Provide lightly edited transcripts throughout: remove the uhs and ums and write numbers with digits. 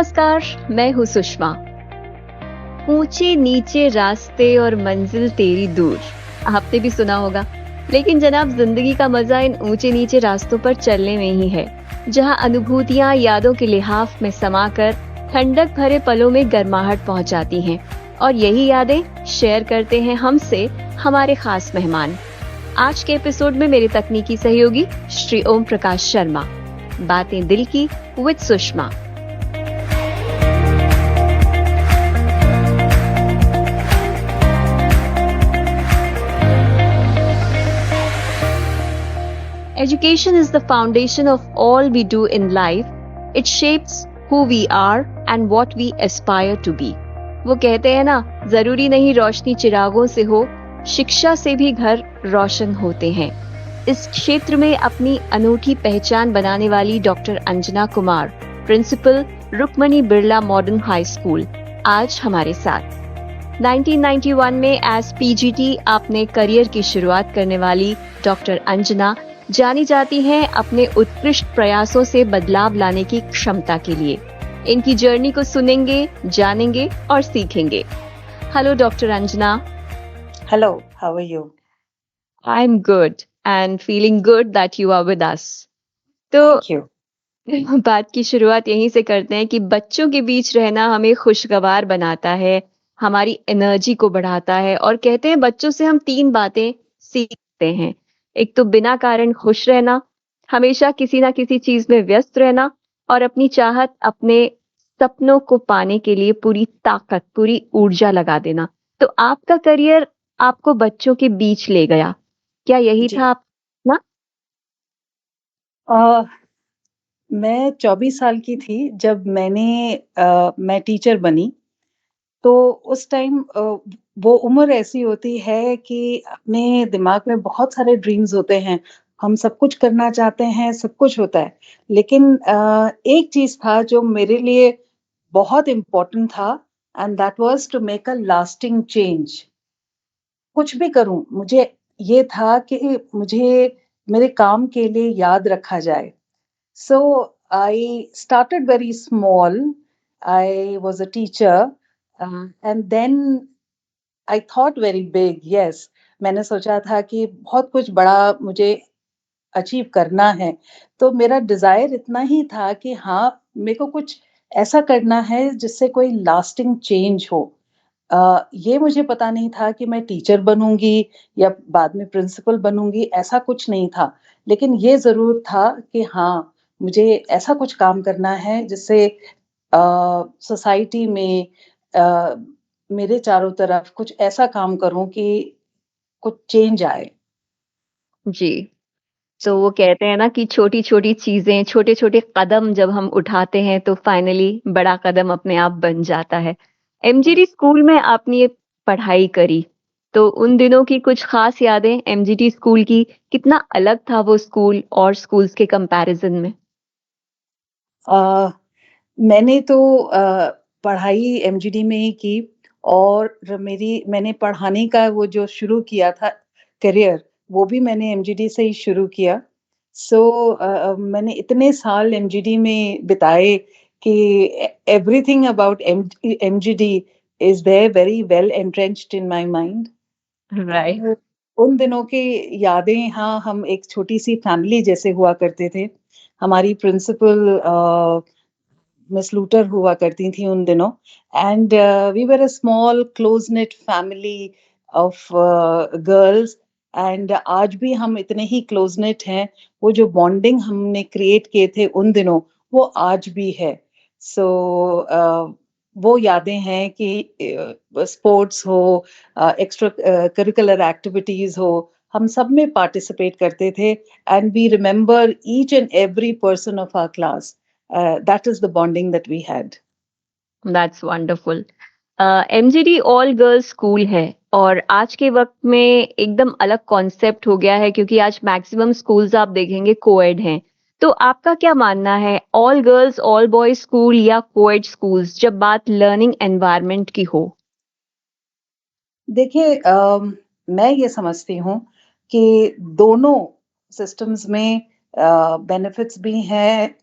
नमस्कार, मैं हूँ सुषमा। ऊंचे नीचे रास्ते और मंजिल तेरी दूर, आपने भी सुना होगा। लेकिन जनाब, जिंदगी का मजा इन ऊंचे नीचे रास्तों पर चलने में ही है, जहाँ अनुभूतियां यादों के लिहाफ में समाकर ठंडक भरे पलों में गर्माहट पहुंचाती हैं। और यही यादें शेयर करते हैं हमसे हमारे खास मेहमान। आज के एपिसोड में मेरे तकनीकी सहयोगी श्री ओम प्रकाश शर्मा। बातें दिल की with Sushma. Education is the foundation of all we do in life. It shapes who we are and what we aspire to be. वो कहते हैं ना, जरूरी नहीं रोशनी चिरागों से हो, शिक्षा से भी घर रोशन होते हैं। इस क्षेत्र में अपनी अनूठी पहचान बनाने वाली doctor Anjana Kumar, principal Rukmani Birla modern high school, आज हमारे साथ। 1991 में एज पीजीटी आपने करियर की शुरुआत करने वाली डॉक्टर अंजना जानी जाती हैं अपने उत्कृष्ट प्रयासों से बदलाव लाने की क्षमता के लिए। इनकी जर्नी को सुनेंगे, जानेंगे और सीखेंगे। Hello doctor Anjana. Hello, how are you? I am good and feeling good that you are with us. तो Thank you. बात की शुरुआत यहीं से करते हैं कि बच्चों के बीच रहना हमें खुशगवार बनाता है, हमारी एनर्जी को बढ़ाता है, और कहते हैं बच्चों से हम 3 बातें सीखते हैं। एक तो बिना कारण खुश रहना, हमेशा किसी ना किसी चीज में व्यस्त रहना, और अपनी चाहत, अपने सपनों को पाने के लिए पूरी ताकत, पूरी ऊर्जा लगा देना। तो आपका करियर आपको बच्चों के बीच ले गया, क्या यही जी था आप ना? अ, मैं 24 साल की थी जब मैं टीचर बनी। तो उस टाइम वो उम्र ऐसी होती है कि अपने दिमाग में बहुत सारे ड्रीम्स होते हैं। हम सब कुछ करना चाहते हैं, सब कुछ होता है। लेकिन एक चीज़ था जो मेरे लिए बहुत इम्पोर्टेंट था and that was to make a lasting change. कुछ भी करूँ, मुझे ये था कि मुझे मेरे काम के लिए याद रखा जाए। So I started very small. I was a teacher, and then I thought very big. Yes, मैंने सोचा था कि बहुत कुछ बड़ा मुझे अचीव करना है। तो मेरा डिज़ायर इतना ही था कि हाँ, मेरे को कुछ ऐसा करना है जिससे कोई लास्टिंग चेंज हो। ये मुझे पता नहीं था कि मैं टीचर बनूँगी या बाद में प्रिंसिपल बनूँगी, ऐसा कुछ नहीं था। लेकिन ये ज़रूर था कि हाँ, मुझे ऐसा कुछ काम करना है जिससे सोसाइटी में अ, मेरे चारों तरफ कुछ ऐसा काम करूँ कि कुछ चेंज आए। जी। तो वो कहते हैं ना कि छोटी-छोटी चीज़ें, छोटे-छोटे कदम जब हम उठाते हैं तो फाइनली बड़ा कदम अपने आप बन जाता है। एमजीडी स्कूल में आपने ये पढ़ाई करी, तो उन दिनों की कुछ खास यादें एमजीडी स्कूल की, कितना अलग था वो स्कूल और स्कूल्स के कंपैरिज़न में? अ, मैंने तो पढ़ाई एमजीडी में ही की और मैंने पढ़ाने का वो जो शुरू किया था करियर, वो भी मैंने एमजीडी से ही शुरू किया। सो मैंने इतने साल एमजीडी में बिताए कि everything about MGD is there very well entrenched in my mind. Right. वो उन दिनों की यादें, हाँ, हम एक छोटी-सी फैमिली जैसे हुआ करते थे। हमारी प्रिंसिपल मिस लूटर हुआ करती थी उन दिनों and we were a small close knit family of girls and आज भी हम इतने ही क्लोज knit हैं। वो जो बॉन्डिंग हमने क्रिएट किए थे उन दिनों, वो आज भी है। सो वो यादें हैं कि स्पोर्ट्स हो, एक्स्ट्रा करिकुलर एक्टिविटीज़ हो, हम सब में पार्टिसिपेट करते थे and we remember each and every person of our class. That is the bonding that we had. That's wonderful. MGD all girls school है और आज के वक्त में एकदम अलग कॉन्सेप्ट हो गया है, क्योंकि आज मैक्सिमम स्कूल्स आप देखेंगे कोएड हैं। तो आपका क्या मानना है, all girls all boys school या कोएड स्कूल्स, जब बात लर्निंग एनवायरनमेंट की हो? देखिए, मैं ये समझती हूँ कि दोनों सिस्टम्स में बेनिफिट्स भी हैं,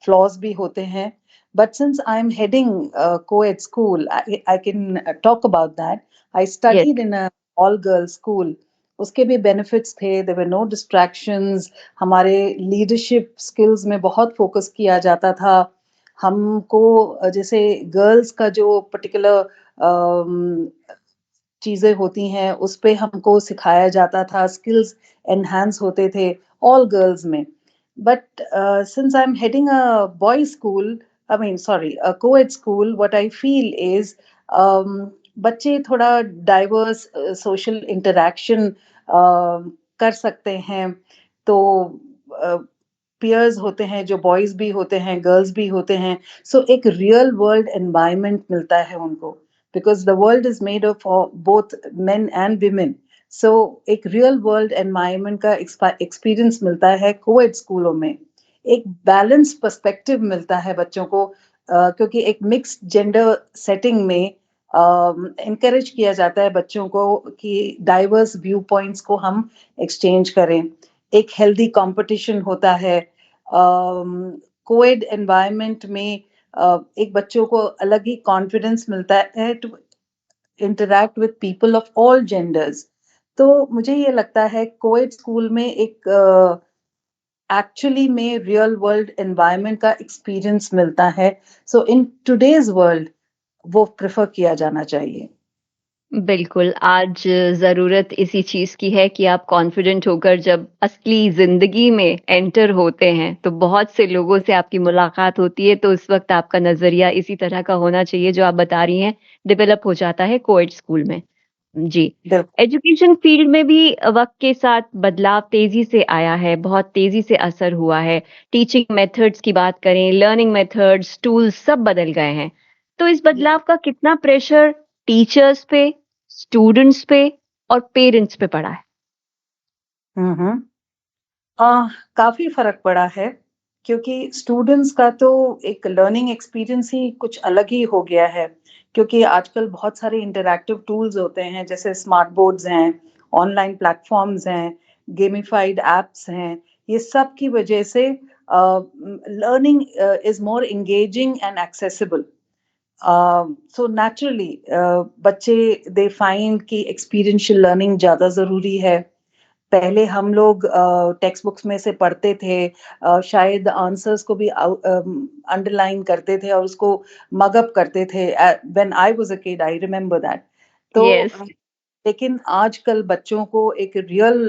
फ्लॉज़ भी होते हैं। But since I'm heading a co-ed school, I can talk about that. I Yes. studied in a all-girls school. उसके भी benefits थे. There were no distractions. हमारे leadership skills में बहुत focus किया जाता था. हमको जैसे girls का जो particular चीज़ें होती हैं, उस पे हमको सिखाया जाता था, स्किल्स एनहांस होते थे, ऑल गर्ल्स में। But since I am heading a boys school, I mean sorry, a co-ed school, what I feel is बच्चे थोड़ा डाइवर्स सोशल इंटरैक्शन कर सकते हैं। तो अ, पीयर्स होते हैं, जो बॉयज़ भी होते हैं, गर्ल्स भी होते हैं। सो एक रियल वर्ल्ड एनवायरनमेंट मिलता है उनको। Because the world is made of both men and women. So एक real world environment का experience मिलता है co-ed स्कूलों में। एक बैलेंस पर्सपेक्टिव मिलता है बच्चों को, क्योंकि एक मिक्स्ड जेंडर सेटिंग में encourage किया जाता है बच्चों को कि डाइवर्स व्यू पॉइंट्स को हम एक्सचेंज करें। एक हेल्दी कंपटीशन होता है। कोएड एनवायरनमेंट में एक बच्चों को अलग ही कॉन्फिडेंस मिलता है to interact with people of all genders. तो मुझे ये लगता है कोएड स्कूल में एक एक्चुअली में रियल वर्ल्ड एनवायरनमेंट का एक्सपीरियंस मिलता है। सो इन टुडेज वर्ल्ड वो प्रेफर किया जाना चाहिए। बिल्कुल, आज ज़रूरत इसी चीज़ की है कि आप कॉन्फिडेंट होकर जब असली ज़िंदगी में एंटर होते हैं, तो बहुत से लोगों से आपकी मुलाकात होती है, तो उस वक़्त आपका नज़रिया इसी तरह का होना चाहिए, जो आप बता रही हैं, डेवलप हो जाता है कोएड स्कूल में। जी। बिल्कुल। एजुकेशन फ़ील्ड में भी वक़्त के साथ बदलाव तेज़ी से आया है, बहुत तेज़ी से असर हुआ है। टीचिंग मेथड्स की बात करें, लर्निंग मेथड्स, टूल्स सब बदल गए हैं। तो इस बदलाव का कितना प्रेशर टीचर्स पे, स्टूडेंट्स पे और पेरेंट्स पे पड़ा है? हम्म। काफ़ी फ़र्क पड़ा है, क्योंकि स्टूडेंट्स का तो एक लर्निंग एक्सपीरियंस ही कुछ अलग ही हो गया है। क्योंकि आजकल बहुत सारे इंटरैक्टिव टूल्स होते हैं, जैसे स्मार्ट बोर्ड्स हैं, ऑनलाइन प्लेटफ़ॉर्म्स हैं, गेमिफाइड ऐप्स हैं। ये सब की वजह से learning is more engaging and accessible. So naturally बच्चे दे फाइंड कि एक्सपीरियंशियल लर्निंग ज़्यादा ज़रूरी है। पहले हम लोग टेक्स्ट बुक्स में से पढ़ते थे, शायद आंसर्स को भी अंडरलाइन करते थे और उसको मग अप करते थे। When I was a kid I remember that. तो यस, लेकिन आजकल बच्चों को एक रियल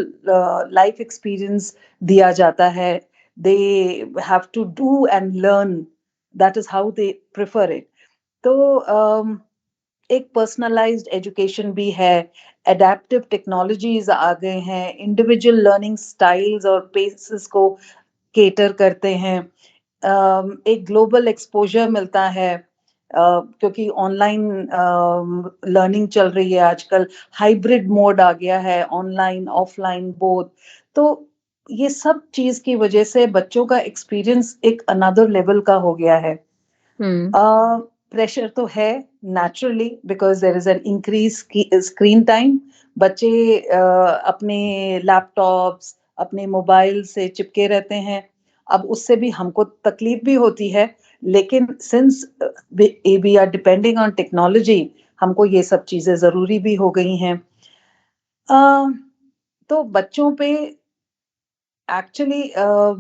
लाइफ एक्सपीरियंस दिया जाता है। They have to do and learn, that is how they prefer it. तो एक पर्सनलाइज्ड एजुकेशन भी है, एडेप्टिव टेक्नोलॉजीज आ गए हैं, इंडिविजुअल लर्निंग स्टाइल्स और पेसेस को केटर करते हैं। एक ग्लोबल एक्सपोजर मिलता है, क्योंकि ऑनलाइन लर्निंग चल रही है आजकल। हाइब्रिड मोड आ गया है, ऑनलाइन ऑफलाइन बोथ। तो ये सब चीज की वजह से बच्चों का एक्सपीरियंस एक अनदर लेवल का हो गया है। हुँ, प्रेशर तो है naturally, because there is an increase screen time. बच्चे अपने लैपटॉप्स, अपने मोबाइल से चिपके रहते हैं। अब उससे भी हमको तकलीफ भी होती है, लेकिन since we are depending on technology, हमको ये सब चीज़ें ज़रूरी भी हो गई हैं। अ, तो बच्चों पे actually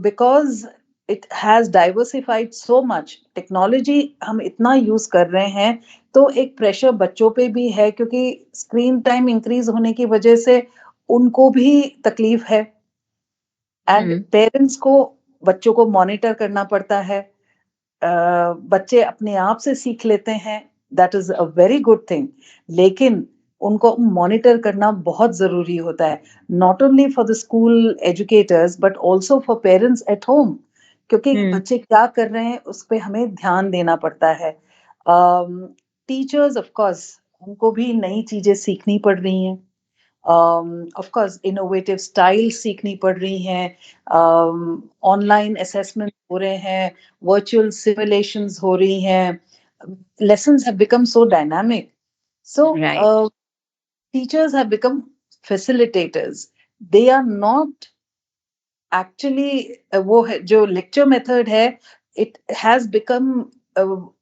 because it has diversified so much, technology हम इतना यूज़ कर रहे हैं, तो एक प्रेशर बच्चों पे भी है, क्योंकि स्क्रीन टाइम इंक्रीज़ होने की वजह से उनको भी तकलीफ है। एंड हुँ, पेरेंट्स को बच्चों को मॉनिटर करना पड़ता है। बच्चे अपने आप से सीख लेते हैं, that is a very good thing. लेकिन उनको मॉनिटर करना बहुत ज़रूरी होता है, not only for the school educators but also for parents at home, क्योंकि हुँ, बच्चे क्या कर रहे हैं उस पे हमें ध्यान देना पड़ता है। टीचर्स ऑफ कोर्स, उनको भी नई चीज़ें सीखनी पड़ रही हैं। ऑफ कोर्स इनोवेटिव स्टाइल सीखनी पड़ रही हैं। ऑनलाइन असेसमेंट हो रहे हैं, वर्चुअल सिमुलेशंस हो रही हैं, lessons have become so dynamic. So right, teachers have become facilitators. They are not actually वो है जो लेक्चर मेथड है, it has become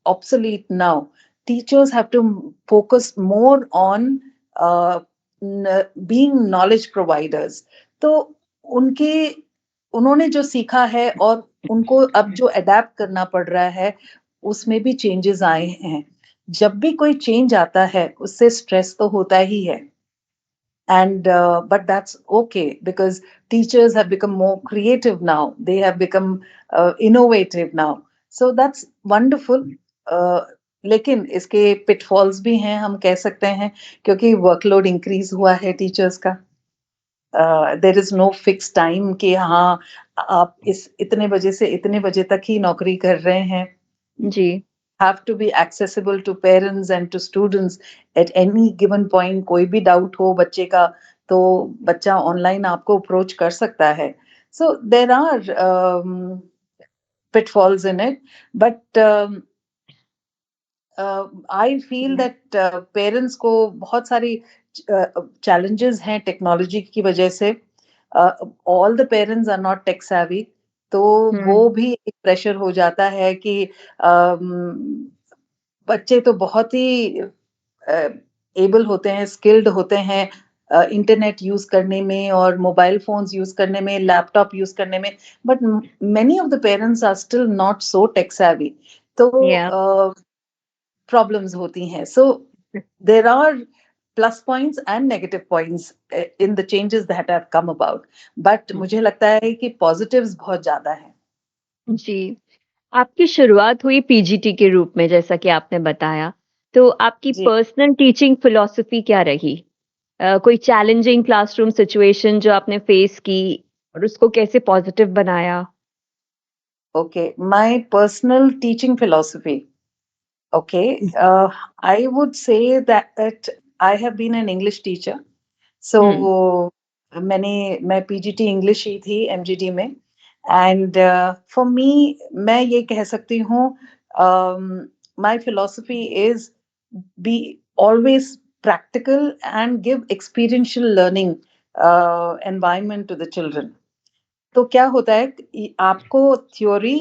obsolete now. Teachers have to focus more on uh, being knowledge providers. तो उनके उन्होंने जो सीखा है और उनको अब जो अडेप्ट करना पड़ रहा है, उसमें भी चेंजेस आए हैं। जब भी कोई चेंज आता है, उससे स्ट्रेस तो होता ही है। And but that's okay because teachers have become more creative now, they have become innovative now, so that's wonderful. uh, लेकिन इसके pitfalls भी हैं, हम कह सकते हैं, क्योंकि वर्कलोड इंक्रीज हुआ है टीचर्स का। There is no fix time कि हाँ, आप इस इतने बजे से इतने बजे तक ही नौकरी कर रहे हैं। जी। have to be accessible to parents and to students at any given point. कोई भी डाउट हो बच्चे का, तो बच्चा ऑनलाइन आपको अप्रोच कर सकता है। So there are pitfalls in it, but I feel that parents को बहुत सारी challenges हैं टेक्नोलॉजी की वजह से। All the parents are not tech savvy, तो वो भी एक प्रेशर हो जाता है कि बच्चे तो बहुत ही एबल होते हैं, स्किल्ड होते हैं इंटरनेट यूज करने में और मोबाइल फोन्स यूज करने में, लैपटॉप यूज करने में, but many of the parents are still not so tech savvy, तो या प्रॉब्लम्स होती हैं। So there are plus points and negative points in the changes that have come about, but मुझे लगता है कि पॉजिटिव्स बहुत ज्यादा हैं। जी। आपकी शुरुआत हुई पीजीटी के रूप में जैसा कि आपने बताया, तो आपकी जी, पर्सनल टीचिंग फिलॉसफी क्या रही? कोई चैलेंजिंग क्लासरूम सिचुएशन जो आपने फेस की और उसको कैसे पॉजिटिव बनाया? okay, my personal teaching philosophy. Okay, I would say that I have been an English teacher. So हुँ, मैं पीजीटी इंग्लिश ही थी एमजीडी में, एंड फॉर मी, मैं ये कह सकती हूँ, my philosophy is be always practical and give experiential learning environment to the children. तो क्या होता है कि आपको थ्योरी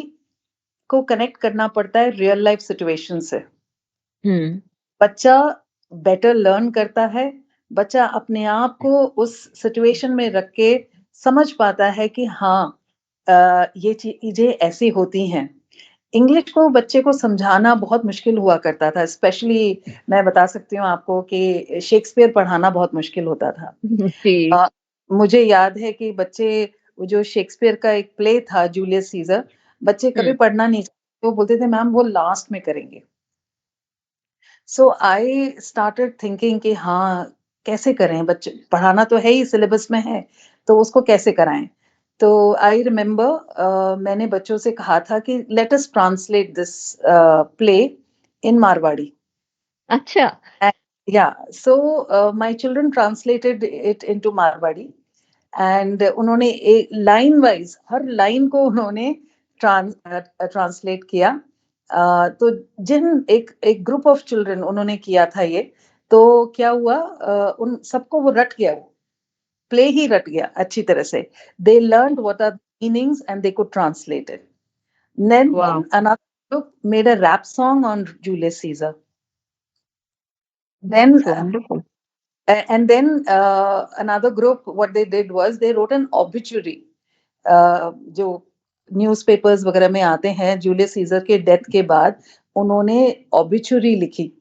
को कनेक्ट करना पड़ता है रियल लाइफ सिचुएशन से। हुँ, बच्चा बेटर लर्न करता है, बच्चा अपने आप को उस सिचुएशन में रख के समझ पाता है कि हाँ, ये चीजें ऐसी होती हैं। इंग्लिश को बच्चे को समझाना बहुत मुश्किल हुआ करता था, स्पेशली मैं बता सकती हूँ आपको कि शेक्सपियर पढ़ाना बहुत मुश्किल होता था। जी, अ, मुझे याद है कि बच्चे, वो जो शेक्सपियर का एक प्ले था जूलियस सीजर, बच्चे कभी हुँ, पढ़ना नहीं चाहते, वो बोलते थे मैम वो लास्ट में करेंगे। सो आई स्टार्टेड थिंकिंग कि हाँ, कैसे करें? बच्चे पढ़ाना तो है ही, सिलेबस में है, तो उसको कैसे कराएँ? तो आई रिमेंबर मैंने बच्चों से कहा था कि let us translate this play in Marwari. अच्छा, And yeah, so my children translated it into Marwadi, and उन्होंने एक लाइन वाइज हर लाइन को उन्होंने ट्रांसलेट किया। तो जिन एक एक ग्रुप ऑफ चिल्ड्रन उन्होंने किया था ये, तो क्या हुआ, उन सबको वो रट गया, वो प्ले ही रट गया अच्छी तरह से। They learned what are meanings and they could translate it. Then wow! another group made a rap song on Julius Caesar. Then that's wonderful. and then another group, what they did was they wrote an obituary, जो newspapers वगैरह में आते हैं, Julius Caesar के death के बाद उन्होंने obituary लिखी।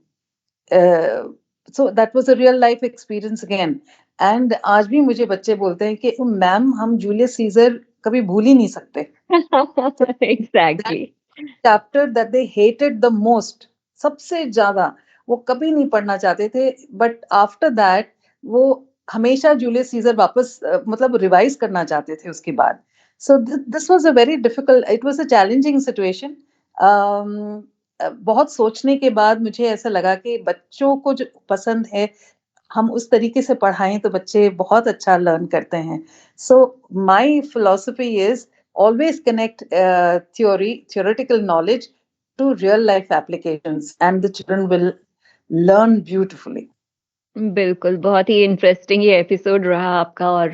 So that was a real life experience again. And आज भी मुझे बच्चे बोलते हैं कि मैम हम जूलियस सीजर कभी भूल ही नहीं सकते। So that exactly. Chapter that they hated the most, सबसे ज्यादा वो कभी नहीं पढ़ना चाहते थे, बट आफ्टर दैट वो हमेशा जूलियस सीजर वापस मतलब रिवाइज करना चाहते थे उसके बाद। So this was a very difficult, it was a challenging situation. बहुत सोचने के बाद मुझे ऐसा लगा कि बच्चों को जो पसंद है, हम उस तरीके से पढ़ाएं तो बच्चे बहुत अच्छा लर्न करते हैं। So my philosophy is always connect theoretical knowledge to real life applications, and the children will learn beautifully. बिल्कुल, बहुत ही इंटरेस्टिंग ये एपिसोड रहा आपका और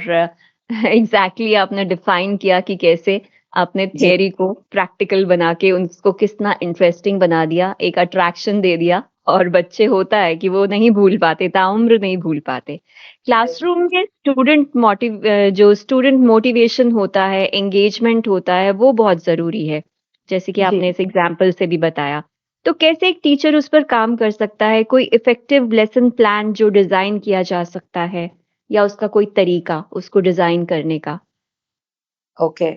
एग्ज़ैक्टली आपने डिफ़ाइन किया कि कैसे आपने जी, थियरी को प्रैक्टिकल बना के उसको कितना इंटरेस्टिंग बना दिया, एक अट्रैक्शन दे दिया और बच्चे होता है कि वो नहीं भूल पाते, ताउम्र नहीं भूल पाते। जी, क्लासरूम में जो स्टूडेंट मोटिवेशन होता है, एंगेजमेंट होता है, वो बहुत ज़रूरी है, जैसे कि जी। आपने इस एग्ज़ाम्पल से भी बताया। तो कैसे एक टीचर उस पर काम कर सकता है? कोई इफ़ेक्टिव लेसन प्लान जो डिज़ाइन किया जा सकता है या उसका कोई तरीका उसको डिज़ाइन करने का? ओके।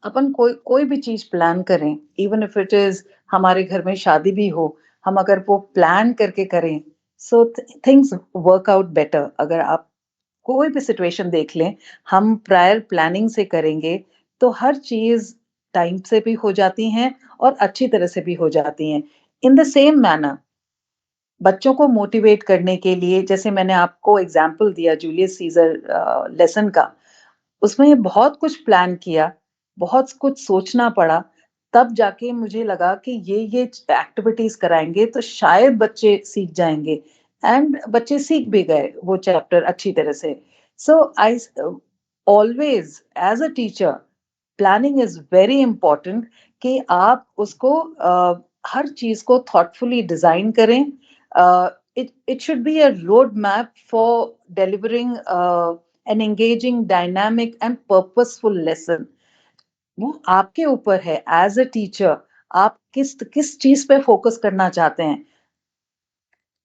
अपन कोई कोई भी चीज़ प्लान करें, इवन इफ इट इज़ हमारे घर में शादी भी हो, हम अगर वो प्लान करके करें, so things work out better. अगर आप कोई भी सिचुएशन देख लें, हम प्रायर प्लानिंग से करेंगे, तो हर चीज़ टाइम से भी हो जाती हैं और अच्छी तरह से भी हो जाती हैं। इन द सेम मैनर बच्चों को मोटिवेट करने के लिए जैसे मैंने आपको एग्ज़ाम्पल दिया जूलियस सीज़र लेसन का, उसमें बहुत कुछ प्लान किया, बहुत कुछ सोचना पड़ा, तब जाके मुझे लगा कि ये एक्टिविटीज़ कराएँगे तो शायद बच्चे सीख जाएँगे एंड बच्चे सीख भी गए वो चैप्टर अच्छी तरह से। So always as a teacher planning is very important कि आप उसको हर चीज़ को थॉटफुली डिज़ाइन करें। It should be a road map for delivering an engaging, dynamic and purposeful lesson. वो आपके ऊपर है एज़ अ टीचर आप किस चीज़ पे फ़ोकस करना चाहते हैं।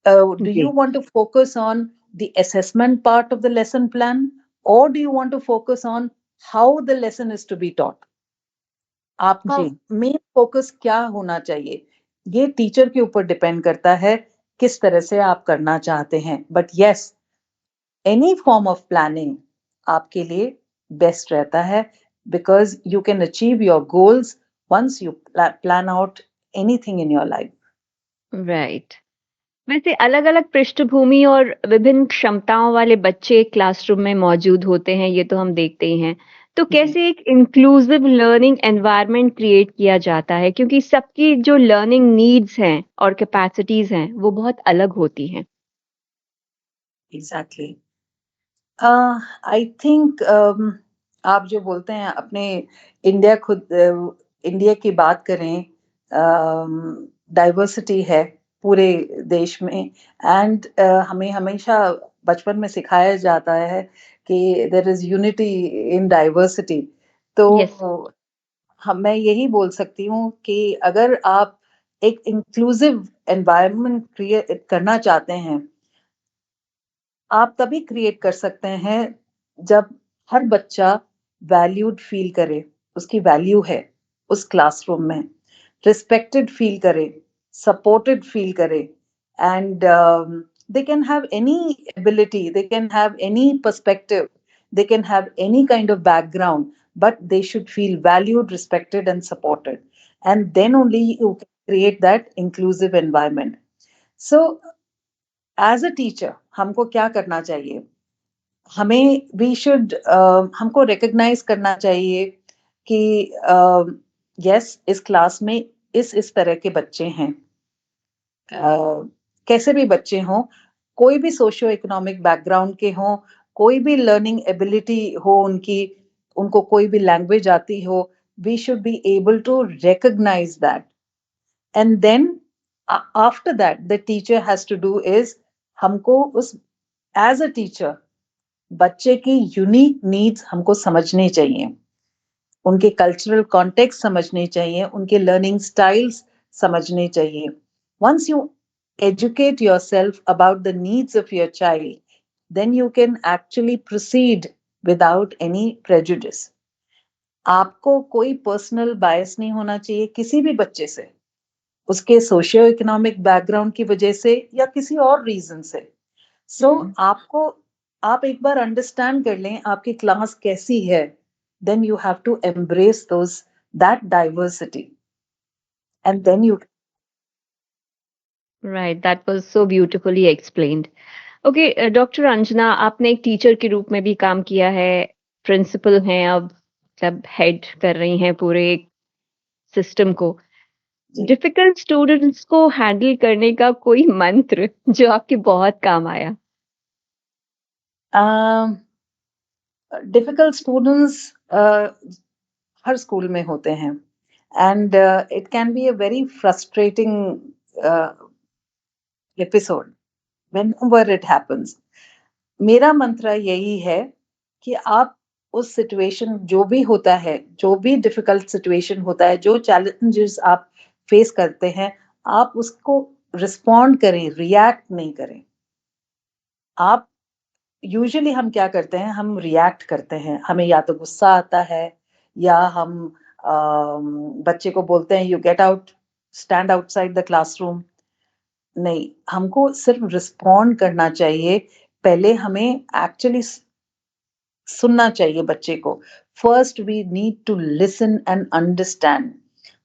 Do you ji, want to focus on the assessment part of the lesson plan, or do you want to focus on how the lesson is to be taught? आपका जी, main focus क्या होना चाहिए? ये teacher के ऊपर depend करता है, किस तरह से आप करना चाहते हैं। But yes, any form of planning आपके लिए बेस्ट रहता है because you can achieve your goals once you plan out anything in your life. Right. वैसे अलग-अलग पृष्ठभूमि और विभिन्न क्षमताओं वाले बच्चे क्लासरूम में मौजूद होते हैं, ये तो हम देखते ही हैं। तो जी, कैसे एक इंक्लूसिव लर्निंग एनवायरनमेंट क्रिएट किया जाता है? क्योंकि सबकी जो लर्निंग नीड्स हैं और कैपेसिटीज़ हैं, वो बहुत अलग होती हैं। एग्ज़ैक्टली। आई थिंक आप जो बोलते हैं अपने इंडिया की बात करें, डाइवर्सिटी है पूरे देश में एंड हमें हमेशा बचपन में सिखाया जाता है कि there is unity in diversity. तो यस। हम मैं यही बोल सकती हूँ कि अगर आप एक इंक्लूसिव एनवायरनमेंट क्रिएट करना चाहते हैं, आप तभी क्रिएट कर सकते हैं जब हर बच्चा वैल्यूड फील करे, उसकी वैल्यू है उस क्लासरूम में, रिस्पेक्टेड फील करे, सपोर्टेड फील करे and they can have any ability, they can have any perspective, they can have any kind of background, but they should feel valued, respected and supported, and then only you can create that inclusive environment. So as a teacher हमको क्या करना चाहिए? हमें we should हमको recognise करना चाहिए कि yes इस क्लास में इस तरह के बच्चे हैं। कैसे भी बच्चे हों, कोई भी सोशियो इकोनॉमिक बैकग्राउंड के हों, कोई भी लर्निंग एबिलिटी हो उनकी, उनको कोई भी लैंग्वेज आती हो, we should be able to recognize that and then after that the teacher has to do is हमको उस एज अ टीचर बच्चे की यूनिक नीड्स हमको समझने चाहिए, उनके कल्चरल कॉन्टेक्स्ट समझने चाहिए, उनके लर्निंग स्टाइल्स समझने चाहिए। Once you educate yourself about the needs of your child, then you can actually proceed without any prejudice. आपको कोई पर्सनल बायस नहीं होना चाहिए किसी भी बच्चे से, उसके सोशियो इकोनॉमिक बैकग्राउंड की वजह से या किसी और रीजन से। सो हुँ। आपको आप एक बार अंडरस्टैंड कर लें आपकी क्लास कैसी है, then you have to embrace those that diversity and then you right, that was so beautifully explained. Okay doctor Anjana आपने एक टीचर के रूप में भी काम किया है, प्रिंसिपल हैं अब, मतलब हेड कर रही हैं पूरे सिस्टम को। जी डिफिकल्ट स्टूडेंट्स को हैंडल करने का कोई मंत्र जो आपके बहुत काम आया? डिफिकल्ट स्टूडेंट्स हर स्कूल में होते हैं and it can be a very frustrating episode whenever it happens. मेरा मंत्र यही है कि आप उस सिचुएशन जो भी होता है, जो भी डिफिकल्ट सिचुएशन होता है, जो चैलेंजेस आप फेस करते हैं, आप उसको रिस्पॉन्ड करें, रिएक्ट नहीं करें। आप यूजुअली हम क्या करते हैं, हम रिएक्ट करते हैं। हमें या तो गुस्सा आता है या हम बच्चे को बोलते हैं you get out, stand outside the classroom. नहीं, हमको सिर्फ रिस्पॉन्ड करना चाहिए। पहले हमें एक्चुअली सुनना चाहिए बच्चे को। First we need to listen and understand.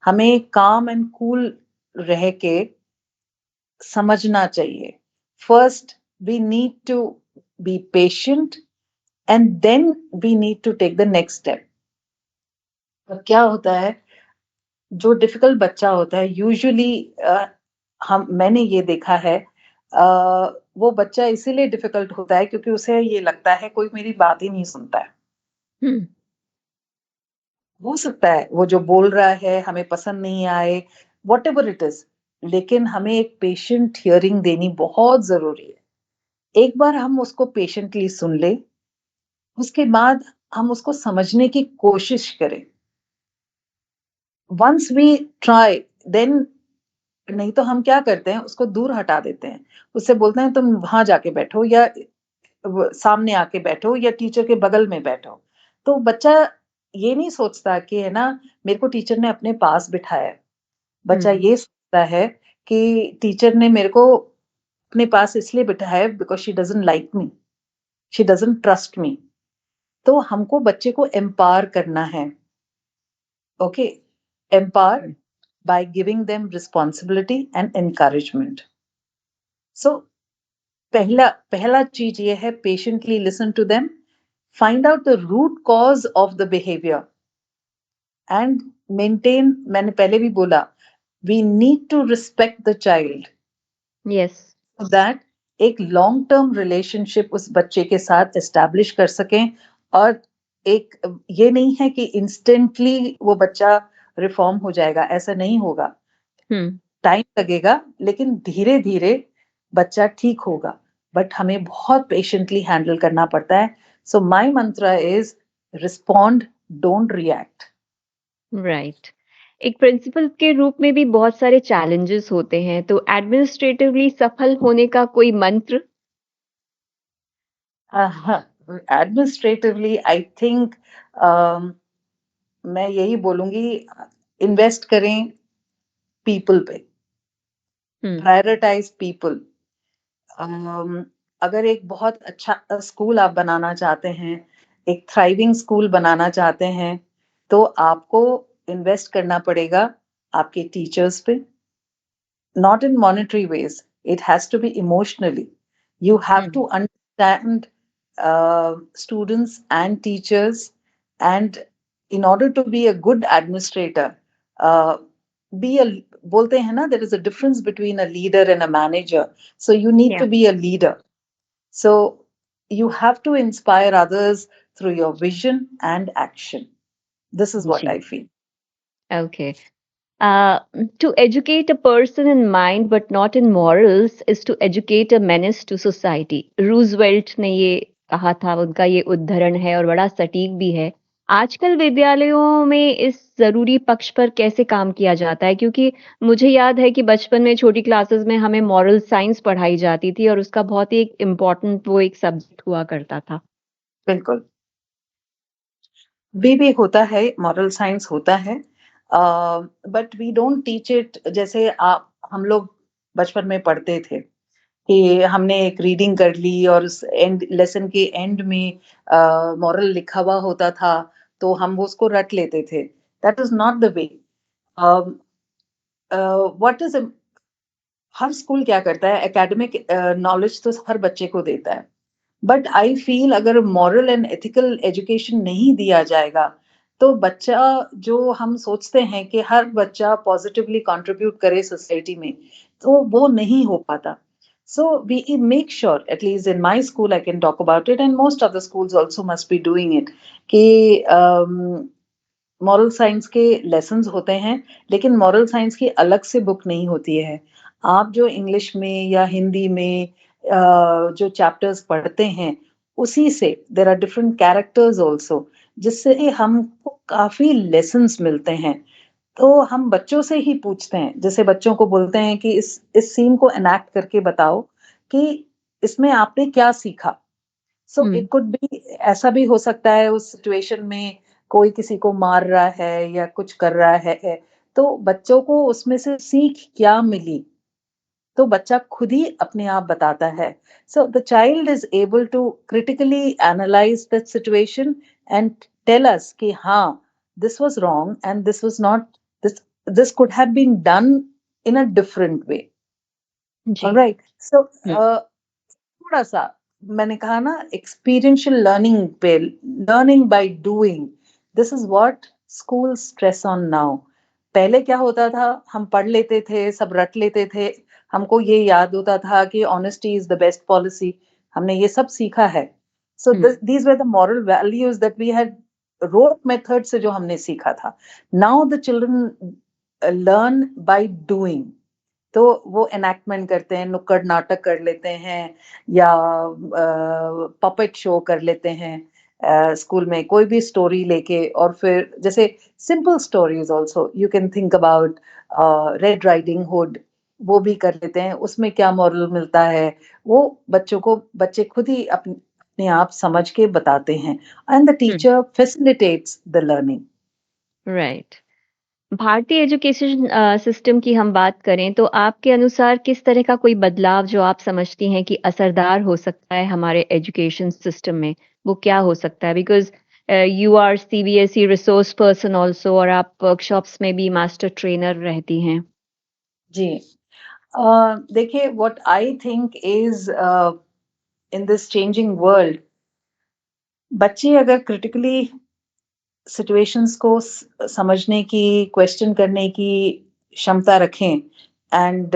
हमें काम एंड कूल रह के समझना चाहिए। First we need to be patient and then we need to take the next step. अब क्या होता है, जो डिफिकल्ट बच्चा होता है यूजुअली हम मैंने ये देखा है, वो बच्चा इसीलिए डिफिकल्ट होता है क्योंकि उसे ये लगता है कोई मेरी बात ही नहीं सुनता है। हम्म। हो सकता है वो जो बोल रहा है हमें पसंद नहीं आए, व्हाटएवर इट इज, लेकिन हमें एक पेशेंट हियरिंग देनी बहुत जरूरी है। एक बार हम उसको पेशेंटली सुन ले, उसके बाद हम उसको समझने की कोशिश करें। वंस वी ट्राई देन, नहीं तो हम क्या करते हैं, उसको दूर हटा देते हैं। उससे बोलते हैं तुम वहां जाके बैठो या सामने आके बैठो या टीचर के बगल में बैठो। तो बच्चा ये नहीं सोचता कि है ना, मेरे को टीचर ने अपने पास बिठाया है। बच्चा हम्म। ये सोचता है कि टीचर ने मेरे को अपने पास इसलिए बिठाया है because she doesn't like me, she doesn't trust me. तो हमको बच्चे को एम्पावर करना है। Okay, empower by giving them responsibility and encouragement. So पहला पहला चीज ये है, patiently listen to them, find out the root cause of the behavior and maintain, मैंने पहले भी बोला, we need to respect the child yes. so that एक लॉन्ग टर्म रिलेशनशिप उस बच्चे के साथ एस्टैब्लिश कर सकें। और एक ये नहीं है कि इंस्टेंटली वो बच्चा रिफॉर्म हो जाएगा, ऐसा नहीं होगा। हम्म। टाइम लगेगा लेकिन धीरे धीरे बच्चा ठीक होगा, बट हमें बहुत पेशेंटली हैंडल करना पड़ता है। सो माय मंत्र is respond, don't react. Right. एक प्रिंसिपल के रूप में भी बहुत सारे चैलेंजेस होते हैं, तो एडमिनिस्ट्रेटिवली सफल होने का कोई मंत्र? एडमिनिस्ट्रेटिवली आई थिंक मैं यही बोलूंगी, इन्वेस्ट करें पीपल पे, हम्म। Prioritise people. अगर एक बहुत अच्छा स्कूल आप बनाना चाहते हैं, एक थ्राइविंग स्कूल बनाना चाहते हैं, तो आपको इन्वेस्ट करना पड़ेगा आपके टीचर्स पे, not in monetary ways. It has to be emotionally. You have hmm. to understand students and teachers, and in order to be a good administrator, uh, be a बोलते हैं ना, there is a difference between a leader and a manager. So you need या। to be a leader. So you have to inspire others through your vision and action. This is what जी। I feel. Okay. To educate a person in mind but not in morals is to educate a menace to society. Roosevelt ने ये कहा था, उनका ये उद्धरण है और बड़ा सटीक भी है। आजकल विद्यालयों में इस जरूरी पक्ष पर कैसे काम किया जाता है? क्योंकि मुझे याद है कि बचपन में छोटी क्लासेस में हमें मॉरल साइंस पढ़ाई जाती थी और उसका बहुत ही एक इम्पोर्टेंट वो एक सब्जेक्ट हुआ करता था। बिल्कुल। भी होता है, मॉरल साइंस होता है, but we don't teach it. जैसे आप हम लोग बचपन में पढ़ते थे कि हमने एक रीडिंग कर ली और उस एंड लेसन के एंड में मॉरल लिखा हुआ होता था, तो हम उसको रट लेते थे। That is not the way. What is, her school क्या करता है, एकेडमिक नॉलेज तो हर बच्चे को देता है, बट आई फील अगर मॉरल एंड एथिकल एजुकेशन नहीं दिया जाएगा, तो बच्चा, जो हम सोचते हैं कि हर बच्चा पॉजिटिवली कंट्रीब्यूट करे सोसाइटी में, तो वो नहीं हो पाता। So we make sure, at least in my school I can talk about it and most of the schools also must be doing it, कि मॉरल साइंस के लेसन्स होते हैं, लेकिन मॉरल साइंस की अलग से बुक नहीं होती है। आप जो इंग्लिश में या हिंदी में जो चैप्टर्स पढ़ते हैं, उसी से there are different characters also, जिससे हमको काफ़ी लेसन्स मिलते हैं। तो हम बच्चों से ही पूछते हैं, जैसे बच्चों को बोलते हैं कि इस सीन को एनैक्ट करके बताओ कि इसमें आपने क्या सीखा? सो हुँ, इट कुड बी, ऐसा भी हो सकता है उस सिचुएशन में कोई किसी को मार रहा है या कुछ कर रहा है, तो बच्चों को उसमें से सीख क्या मिली? तो बच्चा खुद ही अपने आप बताता है। So the child is able to critically analyse the situation and tell us कि हाँ, this was wrong and this was not, this this could have been done in a different way. जी। ऑलराइट? सो हुँ, थोड़ा-सा मैंने कहा ना, experiential learning पे, learning by doing, this is what school stress on now. पहले क्या होता था, हम पढ़ लेते थे, सब रट लेते थे, हमको ये याद होता था कि honesty is the best policy, हमने ये सब सीखा है। So hmm, these were the moral values that we had rote method से जो हमने सीखा था। Now the children learn by doing. तो वो एनैक्टमेंट करते हैं, नुक्कड़ नाटक कर लेते हैं या पपेट शो कर लेते हैं स्कूल में कोई भी स्टोरी लेके, और फिर जैसे simple stories also you can think about red riding hood, वो भी कर लेते हैं, उसमें क्या मॉरल मिलता है, वो बच्चों को, बच्चे खुद ही अपने अपने आप समझ के बताते हैं, and the hmm, teacher facilitates the learning. Right. भारतीय एजुकेशन सिस्टम की हम बात करें तो आपके अनुसार किस तरह का कोई बदलाव जो आप समझती हैं कि असरदार हो सकता है हमारे एजुकेशन सिस्टम में, वो क्या हो सकता है? Because you are CBSE resource person also और आप वर्कशॉप्स में भी मास्टर ट्रेनर रहती हैं। जी, देखिए, what I think is in this changing world, बच्चे अगर क्रिटिकली सिचुएशंस को समझने की, क्वेश्चन करने की क्षमता रखें, and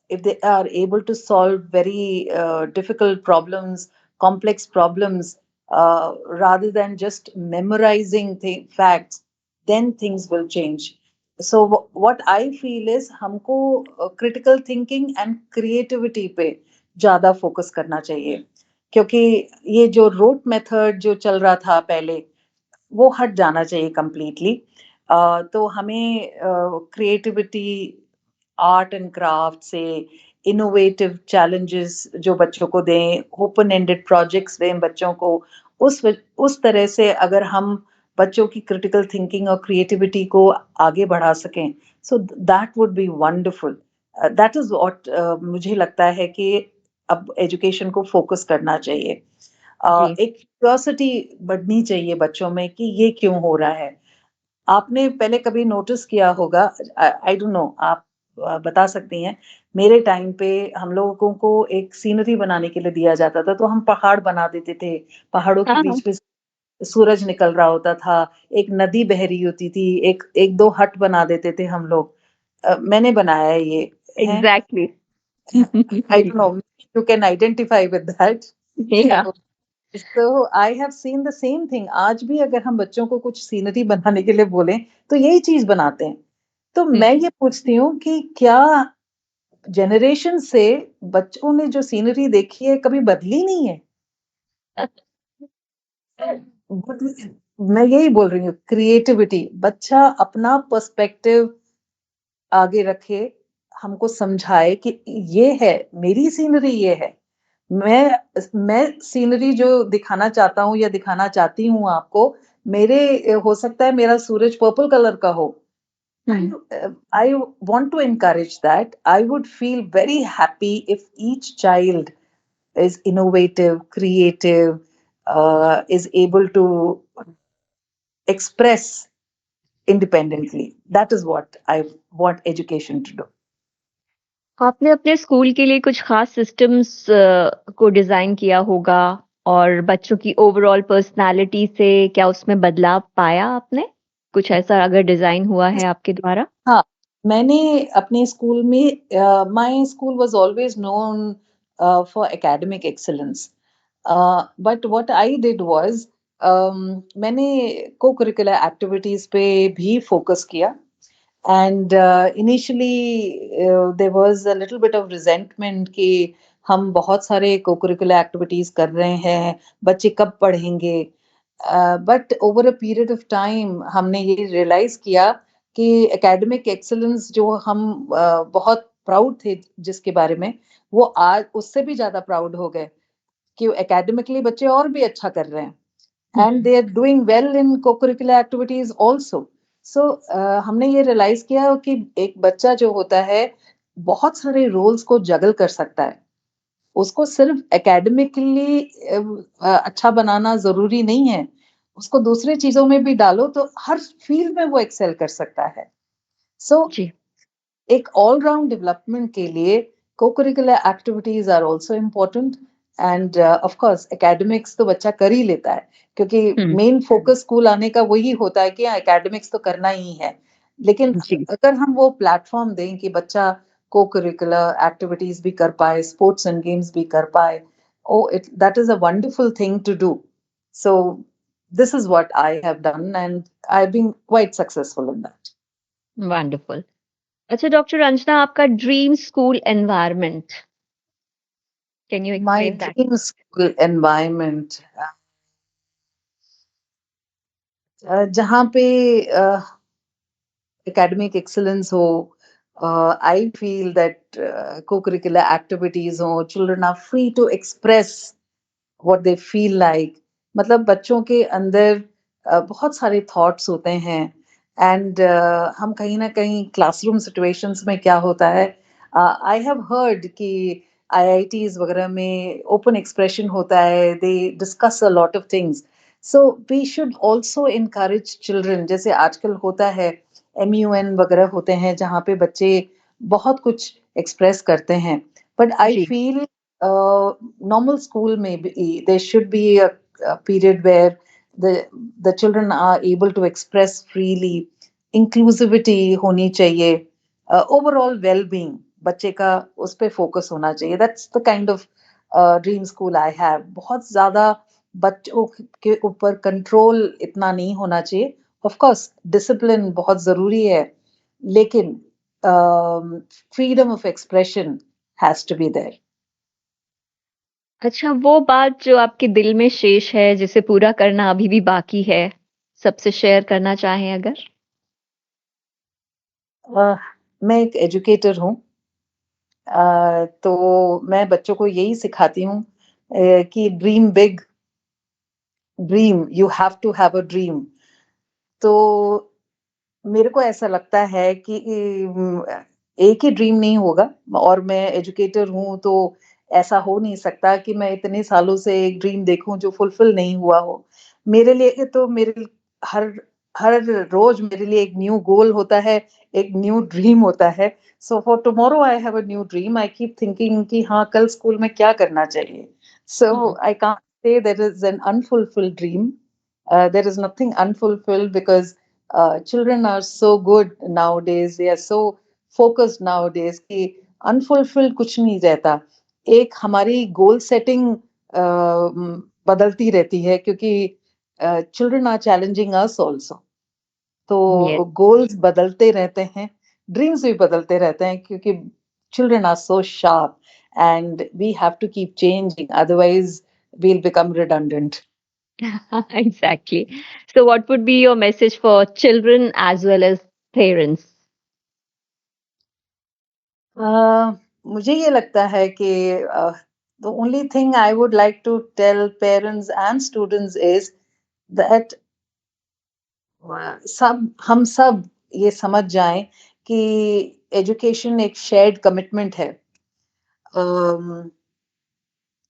if they are able to solve very difficult problems, complex problems, rather than just memorizing facts, then things will change. So what I feel is हमको critical thinking and creativity पे ज़्यादा focus करना चाहिए, क्योंकि ये जो road method जो चल रहा था पहले, वो हट जाना चाहिए कंप्लीटली। तो हमें क्रिएटिविटी, आर्ट एंड क्राफ्ट से, इनोवेटिव चैलेंजेस जो बच्चों को दें, ओपन एंडेड प्रोजेक्ट्स दें बच्चों को, उस तरह से अगर हम बच्चों की क्रिटिकल थिंकिंग और क्रिएटिविटी को आगे बढ़ा सकें, so that would be wonderful. That is what मुझे लगता है कि अब एजुकेशन को फोकस करना चाहिए। जी। एक क्यूरियोसिटी बढ़नी चाहिए बच्चों में कि ये क्यों हो रहा है। आपने पहले कभी नोटिस किया होगा, आई डोंट नो, आप बता सकती हैं, मेरे टाइम पे हम लोगों को एक सीनरी बनाने के लिए दिया जाता था, तो हम पहाड़ बना देते थे, पहाड़ों के हाँ, हाँ। बीच में सूरज निकल रहा होता था, एक नदी बह रही होती थी, एक एक दो हट बना देते थे हम लोग। मैंने बनाया है ये, हैं? Exactly. I don't know, you can identify with that. या So I have seen the same thing। आज भी अगर हम बच्चों को कुछ सीनरी बनाने के लिए बोलें, तो यही चीज़ बनाते हैं। तो हुँ। मैं ये पूछती हूँ कि क्या जनरेशन से बच्चों ने जो सीनरी देखी है, कभी बदली नहीं है? मैं यही बोल रही हूँ, क्रिएटिविटी, बच्चा अपना पर्सपेक्टिव आगे रखे, हमको समझाए कि ये है, मेरी सीनरी ये है। मैं सीनरी जो दिखाना चाहता हूँ या दिखाना चाहती हूँ आपको, मेरे हो सकता है मेरा सूरज पर्पल कलर का हो। हुँ। I want to encourage that. I would feel very happy if each child is innovative, creative, is able to express independently. That is what I want education to do. आपने अपने school के लिए कुछ खास systems को design किया होगा और बच्चों की ओवरऑल पर्सनैलिटी से क्या उसमें बदलाव पाया आपने? कुछ ऐसा अगर डिज़ाइन हुआ है आपके द्वारा? हाँ, मैंने अपने स्कूल में, my school was always known for academic excellence. But what I did was, मैंने को-करिकुलर एक्टिविटीज़ पे भी फ़ोकस किया and initially there was a little bit of resentment कि हम बहुत सारे को-करिकुलर एक्टिविटीज़ कर रहे हैं, बच्चे कब पढ़ेंगे? But over a period of time हमने ये रियलाइज़ किया कि एकेडमिक एक्सीलेंस जो हम बहुत प्राउड थे जिसके बारे में, वो आज उससे भी ज़्यादा प्राउड हो गए कि एकेडमिकली बच्चे और भी अच्छा कर रहे हैं। And hmm, they are doing well in co-curricular activities also. So हमने ये रियलाइज़ किया कि एक बच्चा जो होता है, बहुत सारे रोल्स को जगल कर सकता है। उसको सिर्फ एकेडमिकली अच्छा बनाना ज़रूरी नहीं है। उसको दूसरी चीज़ों में भी डालो तो हर फ़ील्ड में वो एक्सेल कर सकता है। सो जी एक ऑल राउंड डेवलपमेंट के लिए co-curricular activities are also important and of course academics तो बच्चा कर ही लेता है क्योंकि हम्म, मेन फोकस स्कूल आने का वही होता है कि एकेडमिक्स तो करना ही है। लेकिन जी अगर हम वो प्लेटफ़ॉर्म दें कि बच्चा को-करिकुलर एक्टिविटीज़ भी कर पाए, स्पोर्ट्स एंड गेम्स भी कर पाए, oh it that is a wonderful thing to do. So this is what I have done and I have been quite successful in that. Wonderful. अच्छा डॉक्टर रंजना, आपका dream school environment, can you My explain that? dream school environment जहाँ पे academic excellence हो I feel that co-curricular activities हो children are free to express what they feel like मतलब बच्चों के अंदर बहुत सारे थॉट्स होते हैं एंड हम कहीं ना कहीं क्लासरूम सिचुएशंस में क्या होता है आई हैव हर्ड कि आईआईटीज वगैरह में ओपन एक्सप्रेशन होता है they discuss a lot of things so we should also encourage children जैसे आजकल होता है एमयूएन वगैरह होते हैं जहाँ पे बच्चे बहुत कुछ एक्सप्रेस करते हैं बट आई जी feel normal school maybe there should be a period where the the children are able to express freely inclusivity honi chahiye overall well being बच्चे का उस पे फोकस होना चाहिए that's the kind of dream school I have बहुत ज्यादा बच्चों के ऊपर कंट्रोल इतना नहीं होना चाहिए ऑफ कोर्स डिसिप्लिन बहुत जरूरी है लेकिन freedom of expression has to be there अच्छा, वो बात जो आपके दिल में शेष है, जिसे पूरा करना अभी भी बाकी है, सबसे शेयर करना चाहें अगर? मैं एक एजुकेटर हूँ तो मैं बच्चों को यही सिखाती हूँ कि dream big dream you have to have a dream तो मेरे को ऐसा लगता है कि एक ही ड्रीम नहीं होगा और मैं एजुकेटर हूँ तो ऐसा हो नहीं सकता कि मैं इतने सालों से एक ड्रीम देखूं जो फुलफिल नहीं हुआ हो मेरे लिए तो हर हर रोज मेरे लिए एक न्यू गोल होता है एक न्यू ड्रीम होता है so for tomorrow I have a new dream I keep thinking कि हाँ कल स्कूल में क्या करना चाहिए so hmm, I can't say there is an unfulfilled dream there is nothing unfulfilled because children are so good nowadays they are so focused nowadays कि unfulfilled कुछ नहीं रहता एक हमारी गोल सेटिंग बदलती रहती है क्योंकि children are challenging us also yes. तो गोल्स बदलते रहते हैं ड्रीम्स भी बदलते रहते हैं क्योंकि children are so sharp and we have to keep changing otherwise we'll become redundant. Exactly. So what would be your message for children as well as parents? मुझे ये लगता है कि the only thing I would like to tell parents and students is that सब हम सब ये समझ जाएं कि एजुकेशन एक शेयर्ड कमिटमेंट है अम,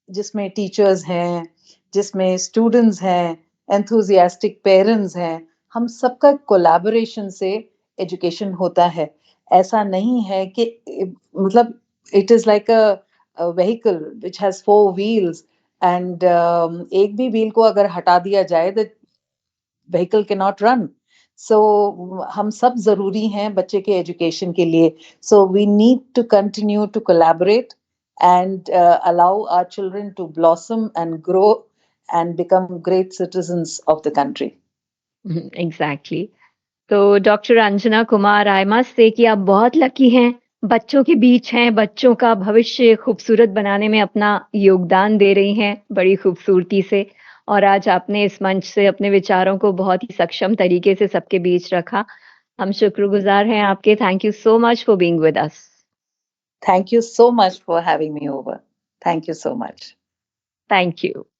जिसमें टीचर्स हैं, जिसमें स्टूडेंट्स हैं, एंथुसियास्टिक पेरेंट्स हैं, हम सबका कोलैबोरेशन से एजुकेशन होता है। ऐसा नहीं है कि मतलब it is like a vehicle which has 4 wheels and एक भी व्हील को अगर हटा दिया जाए the vehicle can not run. So हम सब ज़रूरी हैं बच्चे के एजुकेशन के लिए। So we need to continue to collaborate and allow our children to blossom and grow and become great citizens of the country. Exactly. तो doctor Anjana Kumar, I must say कि आप बहुत लकी हैं, बच्चों के बीच हैं, बच्चों का भविष्य खूबसूरत बनाने में अपना योगदान दे रही हैं बड़ी खूबसूरती से, और आज आपने इस मंच से अपने विचारों को बहुत ही सक्षम तरीके से सबके बीच रखा। हम शुक्रगुजार हैं आपके। Thank you so much for being with us. Thank you so much for having me over. Thank you so much. Thank you.